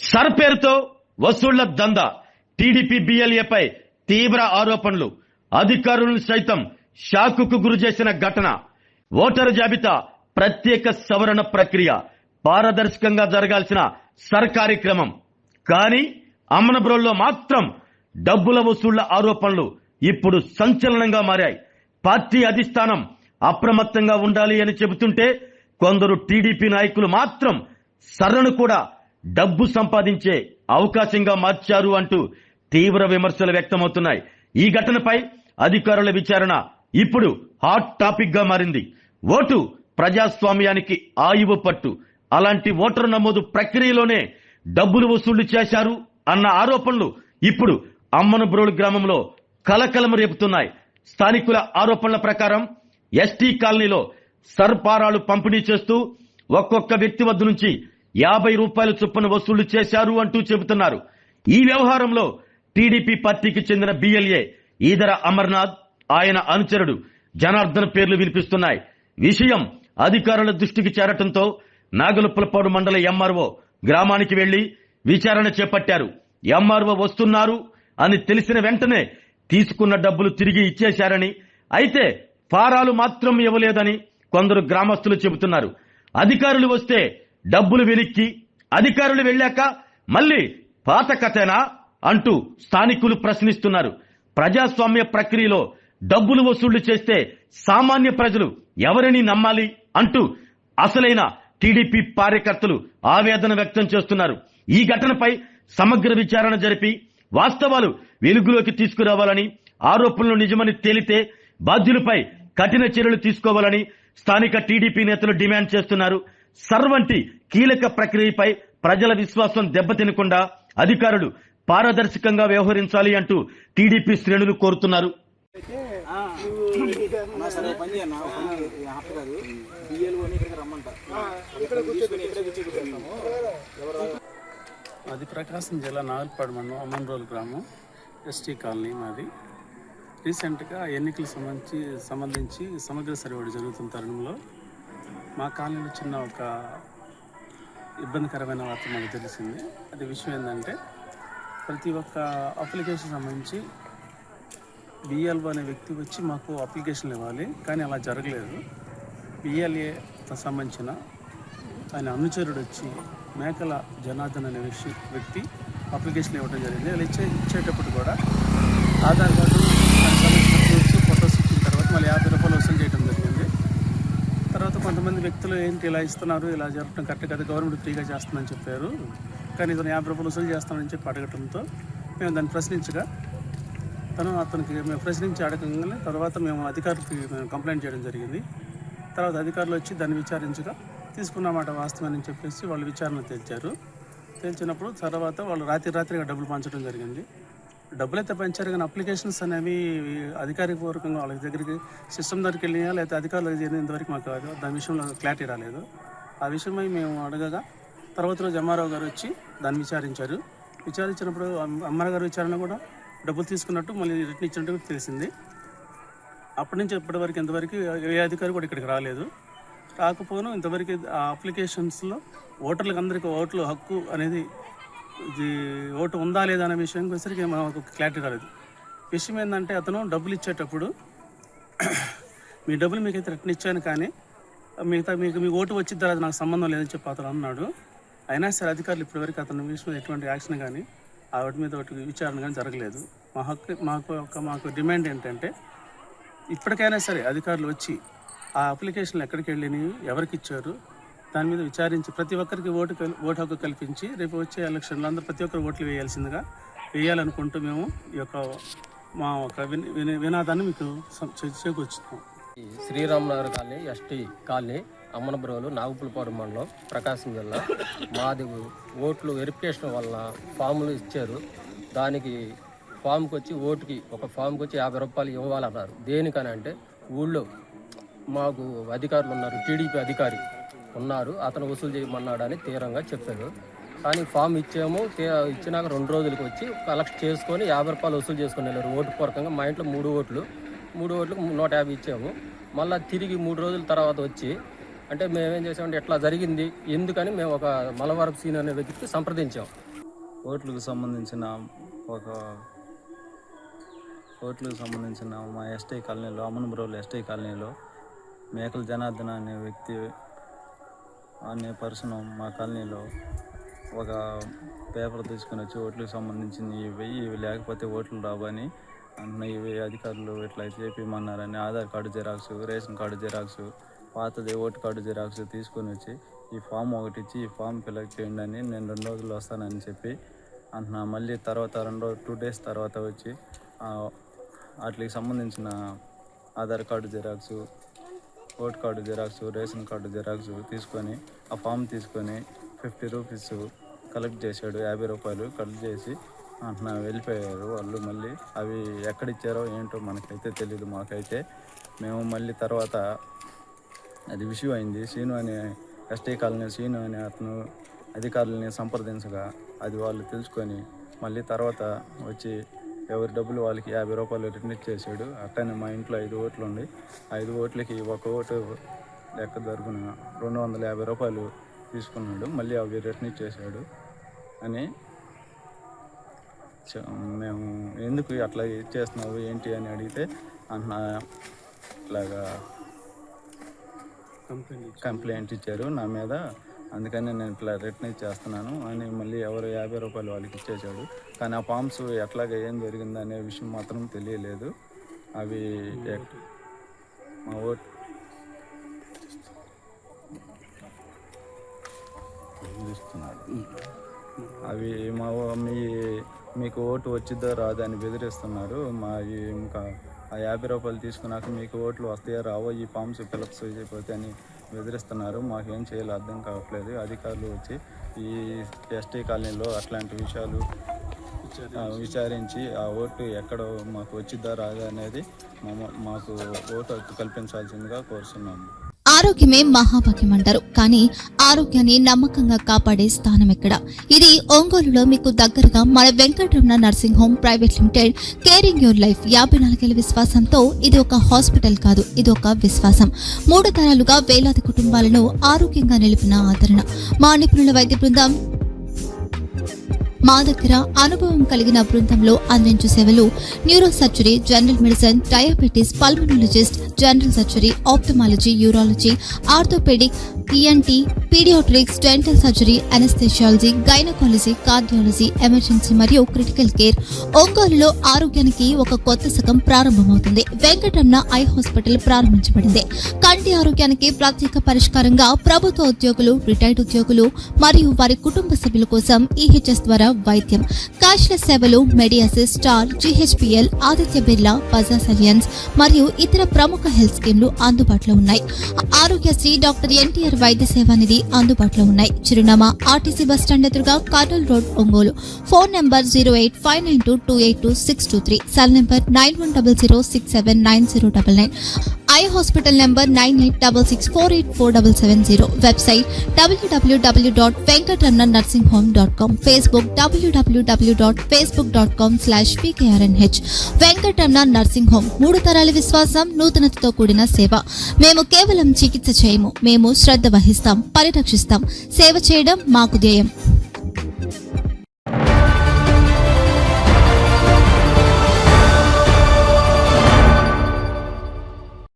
Sir పేరుతో వసూళ్ల దందా, TDP బిఎల్ఏపై తీవ్ర ఆరోపణలు, అధికారులను సైతం షాకుకు గురిచేసిన ఘటన, ఓటరు జాబితా ప్రత్యేక సవరణ ప్రక్రియ పారదర్శకంగా జరగాల్సిన సర్ కార్యక్రమం. కానీ అమ్మనబ్రోల్లో మాత్రం డబ్బుల వసూళ్ల ఆరోపణలు ఇప్పుడు సంచలనంగా మారాయి. పార్టీ అధిష్టానం అప్రమత్తంగా ఉండాలి అని చెబుతుంటే కొందరు టీడీపీ నాయకులు మాత్రం సర్రను కూడా డబ్బు సంపాదించే అవకాశంగా మార్చారు అంటూ తీవ్ర విమర్శలు వ్యక్తమవుతున్నాయి. ఈ ఘటనపై అధికారుల విచారణ ఇప్పుడు హాట్ టాపిక్ గా మారింది. ఓటు ప్రజాస్వామ్యానికి ఆయువు పట్టు. అలాంటి ఓటరు నమోదు ప్రక్రియలోనే డబ్బులు వసూళ్లు చేశారు అన్న ఆరోపణలు ఇప్పుడు అమ్మనబ్రోలు గ్రామంలో కలకలం రేపుతున్నాయి. స్థానికుల ఆరోపణల ప్రకారం ఎస్టీ కాలనీలో సర్పారాలు పంపిణీ చేస్తూ ఒక్కొక్క వ్యక్తి వద్ద నుంచి 50 రూపాయల చొప్పున వసూళ్లు చేశారు అంటూ చెబుతున్నారు. ఈ వ్యవహారంలో టీడీపీ పార్టీకి చెందిన బిఎల్ఏ ఈదర అమర్నాథ్, ఆయన అనుచరుడు జనార్దన్ పేర్లు వినిపిస్తున్నాయి. విషయం అధికారుల దృష్టికి చేరటంతో నాగలుప్పలపాడు మండల ఎంఆర్ఓ గ్రామానికి వెళ్లి విచారణ చేపట్టారు. ఎంఆర్ఓ వస్తున్నారు అని తెలిసిన వెంటనే తీసుకున్న డబ్బులు తిరిగి ఇచ్చేశారని, అయితే ఫారాలు మాత్రం ఇవ్వలేదని కొందరు గ్రామస్తులు చెబుతున్నారు. అధికారులు వస్తే డబ్బులు వెనక్కి, అధికారులు వెళ్లాక మళ్లీ పాత కథేనా అంటూ స్థానికులు ప్రశ్నిస్తున్నారు. ప్రజాస్వామ్య ప్రక్రియలో డబ్బులు వసూళ్లు చేస్తే సామాన్య ప్రజలు ఎవరిని నమ్మాలి అంటూ అసలైన టీడీపీ కార్యకర్తలు ఆవేదన వ్యక్తం చేస్తున్నారు. ఈ ఘటనపై సమగ్ర విచారణ జరిపి వాస్తవాలు వెలుగులోకి తీసుకురావాలని, ఆరోపణలు నిజమని తేలితే బాధ్యులపై కఠిన చర్యలు తీసుకోవాలని స్థానిక టీడీపీ నేతలు డిమాండ్ చేస్తున్నారు. సర్వంటి కీలక ప్రక్రియపై ప్రజల విశ్వాసం దెబ్బతినకుండా అధికారులు పారదర్శకంగా వ్యవహరించాలి అంటూ టీడీపీ శ్రేణులు కోరుతున్నారు. అది ప్రకాశం జిల్లా నాగల్పాడు మండలం అమ్మనబ్రోలు గ్రామం, ఎస్టీ కాలనీ మాది. రీసెంట్గా ఎన్నికలకు సంబంధించి సమగ్ర సర్వే జరుగుతున్న తరుణంలో మా కాలనీలో చిన్న ఒక ఇబ్బందికరమైన వార్త మాకు తెలిసింది. అది విషయం ఏంటంటే, ప్రతి ఒక్క అప్లికేషన్ సంబంధించి బిఎల్ఓ అనే వ్యక్తి వచ్చి మాకు అప్లికేషన్లు ఇవ్వాలి, కానీ అలా జరగలేదు. బిఎల్ఏ సంబంధించిన ఆయన అనుచరుడు వచ్చి మేకల జనార్దన్ అనే వ్యక్తి అప్లికేషన్ ఇవ్వడం జరిగింది. అలా ఇచ్చేటప్పుడు కూడా ఆధార్ కార్డు ఫొటోస్ ఇచ్చిన తర్వాత మళ్ళీ 50 రూపాయలు వసూలు చేయడం జరిగింది. తర్వాత కొంతమంది వ్యక్తులు ఏంటి ఇలా ఇస్తున్నారు, ఇలా జరగడం కరెక్ట్ కదా, గవర్నమెంట్ ఫ్రీగా చేస్తుందని చెప్పారు, కానీ ఇతను 50 రూపాయలు వసూలు చేస్తానని చెప్పి అడగడంతో మేము దాన్ని ప్రశ్నించగా అతనికి మేము ప్రశ్నించి అడగంగానే తర్వాత మేము అధికారులకి కంప్లైంట్ చేయడం జరిగింది. తర్వాత అధికారులు వచ్చి దాన్ని విచారించగా తీసుకున్నమాట వాస్తవమని చెప్పేసి వాళ్ళు విచారణ తేల్చినప్పుడు తర్వాత వాళ్ళు రాత్రిగా డబ్బులు పంచడం జరిగింది. డబ్బులు అయితే పంచారు, కానీ అప్లికేషన్స్ అనేవి అధికారికపూర్వకంగా వాళ్ళ దగ్గరికి సిస్టమ్ దగ్గరికి వెళ్ళినా లేకపోతే అధికారులు ఇంతవరకు మాకు దాని విషయంలో క్లారిటీ రాలేదు. ఆ విషయమై మేము అడగగా తర్వాత రోజు ఎంఆర్ఓ గారు వచ్చి దాన్ని విచారించినప్పుడు అమ్మారావు గారు విచారణ కూడా డబ్బులు తీసుకున్నట్టు మళ్ళీ రిటర్న్ ఇచ్చినట్టు తెలిసింది. అప్పటి నుంచి ఇప్పటివరకు ఇంతవరకు ఏ అధికారి కూడా ఇక్కడికి రాలేదు. కాకపోయినా ఇంతవరకు ఆ అప్లికేషన్స్లో ఓటర్లకు అందరికీ ఓట్లు హక్కు అనేది, ఇది ఓటు ఉందా లేదా అనే విషయం వచ్చేసరికి మాకు క్లారిటీ రాలేదు. విషయం ఏంటంటే, అతను డబ్బులు ఇచ్చేటప్పుడు మీ డబ్బులు మీకైతే రిటర్న్ ఇచ్చాను, కానీ మీ ఓటు వచ్చిన తర్వాత నాకు సంబంధం లేదని చెప్పి అతను అన్నాడు. అయినా సరే అధికారులు ఇప్పటివరకు అతని విషయంలో ఎటువంటి యాక్షన్ కానీ వాటి మీద విచారణ కానీ జరగలేదు. మాకు డిమాండ్ ఏంటంటే, ఇప్పటికైనా సరే అధికారులు వచ్చి ఆ అప్లికేషన్లు ఎక్కడికి వెళ్ళినాయి, ఎవరికి ఇచ్చారు, దాని మీద విచారించి ప్రతి ఒక్కరికి ఓటు హక్కు కల్పించి రేపు వచ్చే ఎలక్షన్లో అందరూ ప్రతి ఒక్కరు ఓట్లు వేయాలనుకుంటూ మేము ఈ యొక్క మా ఒక వినాదాన్ని మీకు చేకూర్చుతాం. Sriramanagar colony, ST colony, Ammanabrolu, Nagulapadu మండలం, ప్రకాశం జిల్లా. మాది ఓట్లు వెరిఫికేషన్ వల్ల ఫాములు ఇచ్చారు. దానికి ఫామ్కి వచ్చి ఒక ఫామ్కి వచ్చి 50 రూపాయలు ఇవ్వాలన్నారు. దేనికని అంటే, ఊళ్ళో మాకు అధికారులు ఉన్నారు, టీడీపీ అధికారి ఉన్నారు, అతను వసూలు చేయమన్నాడని తీవ్రంగా చెప్పారు. కానీ ఫామ్ ఇచ్చాము, ఇచ్చినాక 2 రోజులకి వచ్చి కలెక్ట్ చేసుకొని 50 రూపాయలు వసూలు చేసుకుని వెళ్ళారు ఓటు పూర్వకంగా. మా ఇంట్లో 3 ఓట్లకు 150 ఇచ్చాము. మళ్ళీ తిరిగి 3 రోజుల తర్వాత వచ్చి అంటే మేమేం చేసామంటే, ఎట్లా జరిగింది ఎందుకని మేము ఒక మలవరపు సీన్ అనే వ్యక్తికి సంప్రదించాం. ఓట్లకు సంబంధించిన మా ఎస్టీ కాలనీలో, అమ్మనబ్రోలు ఎస్టీ కాలనీలో మేకల జనార్దన అనే వ్యక్తి అనే పర్సన్ మా కాలనీలో ఒక పేపర్ తీసుకుని వచ్చి ఓట్లకు సంబంధించిన ఇవి లేకపోతే ఓట్లు రావని అంటున్నా. ఇవి అధికారులు ఇట్లా చేపిమన్నారని Aadhaar card xerox, ration card xerox, పాతది ఓటు కార్డు జిరాక్స్ తీసుకొని వచ్చి ఈ ఫామ్ ఒకటి ఇచ్చి ఈ ఫామ్ ఫిల్అప్ చేయండి అని నేను 2 రోజులు వస్తానని చెప్పి అంటున్నా. మళ్ళీ తర్వాత 2 డేస్ తర్వాత వచ్చి వాటికి సంబంధించిన Aadhaar card xerox, vote card xerox, ration card xerox తీసుకొని ఆ ఫామ్ తీసుకొని 50 రూపీస్ కలెక్ట్ చేశాడు. 50 రూపాయలు కలెక్ట్ చేసి అంటున్నా వెళ్ళిపోయారు వాళ్ళు. మళ్ళీ అవి ఎక్కడిచ్చారో ఏంటో మనకైతే తెలియదు. మాకైతే మేము మళ్ళీ తర్వాత అది విషయం అయింది. సీను అనే ఎస్టీ కాలనీ సీను అనే అతను అధికారులని సంప్రదించగా అది వాళ్ళు తెలుసుకొని మళ్ళీ తర్వాత వచ్చి ఎవరి డబ్బులు వాళ్ళకి 50 రూపాయలు రిటర్న్ ఇచ్చేసాడు. అట్టనే మా ఇంట్లో 5 ఓట్లు ఉండి 5 ఓట్లకి ఒక ఓటు లెక్క జరుగున 250 రూపాయలు తీసుకున్నాడు. మళ్ళీ అవి రిటర్న్ ఇచ్చేసాడు అని మేము ఎందుకు అట్లా ఇచ్చేస్తున్నావు ఏంటి అని అడిగితే అన్న ఇట్లాగా కంప్లైంట్ ఇచ్చారు నా మీద, అందుకని నేను ఇట్లా రిటర్న్ ఇచ్చేస్తున్నాను అని మళ్ళీ ఎవరు 50 రూపాయలు వాళ్ళకి ఇచ్చేసాడు. కానీ ఆ ఫామ్స్ ఎట్లాగా ఏం జరిగింది అనే విషయం మాత్రం తెలియలేదు. అవి మా ఓటు అవి మీకు ఓటు వచ్చిద్దో రాదో అని బెదిరిస్తున్నారు. ఇంకా ఆ 50 రూపాయలు తీసుకున్నాక మీకు ఓట్లు వస్తాయో రావో ఈ ఫామ్స్ ఫిలప్స్ అయిపోతే అని బెదిరిస్తున్నారు. మాకేం చేయాలో అర్థం కావట్లేదు. అధికారులు వచ్చి ఈ ఎస్టీ కాలనీలో అట్లాంటి విషయాలు విచారించి ఆ ఓటు ఎక్కడ మాకు వచ్చిద్దా రాదా అనేది మాకు ఓటు హక్కు కల్పించాల్సిందిగా కోరుతున్నాము. ఆరోగ్యమే మహాభాగ్యం అంటారు, కానీ ఆరోగ్యాన్ని నమ్మకంగా కాపాడే స్థానం ఎక్కడ? ఇది ఒంగోలులో మీకు దగ్గరగా మన Venkataramana nursing home private limited. Caring your life 54 ఏళ్ల విశ్వాసంతో ఇది ఒక హాస్పిటల్ కాదు, ఇది ఒక విశ్వాసం. 3 తరాలుగా వేలాది కుటుంబాలను ఆరోగ్యంగా నిలిపిన ఆదరణ. మా నిపుణుల వైద్య బృందం మా దగ్గర అనుభవం కలిగిన బృందంలో అందించే సేవలు neuro surgery, general medicine, diabetes, pulmonologist, general surgery, ophthalmology, urology, orthopaedic, ENT, paediatrics, dental surgery, anaesthesiology, gynaecology, cardiology, emergency మరియు క్రిటికల్ కేర్. ఒంగోలులో ఆరోగ్యానికి ఒక కొత్త శకం ప్రారంభమవుతుంది. వెంకటరమణ ఐ హాస్పిటల్ ప్రారంభించబడింది. కంటి ఆరోగ్యానికి ప్రత్యేక పరిష్కారంగా ప్రభుత్వ ఉద్యోగులు, రిటైర్డ్ ఉద్యోగులు మరియు వారి కుటుంబ సభ్యుల కోసం EHS ద్వారా వైద్యం, క్యాష్లెస్ సేవలు, Medi Assist, Star, GHPL, Aditya Birla, Bajaj Allianz మరియు ఇతర ప్రముఖ హెల్త్ స్కీమ్లు అందుబాటులో ఉన్నాయి. ఆరోగ్యశ్రీ, డాక్టర్ NTR వైద్య సేవా నిధి అందుబాటులో ఉన్నాయి. చిరునామా RTC బస్టాండ్ ఎదురుగా, Kurnool road, Ongole. Phone number 08592282623, cell number 9100679099. Eye hospital number 9866484770. Website www.venkatramanarsinghome.com. Facebook www.facebook.com/PKRNH. Venkataramana nursing home, 3 తరాల విశ్వాసం, నూతనతతో కూడిన సేవ. మేము కేవలం చికిత్స చేయము, మేము శ్రద్ధ వహిస్తాం, పరిరక్షిస్తాం. సేవ చేయడం మాకు ధ్యేయం.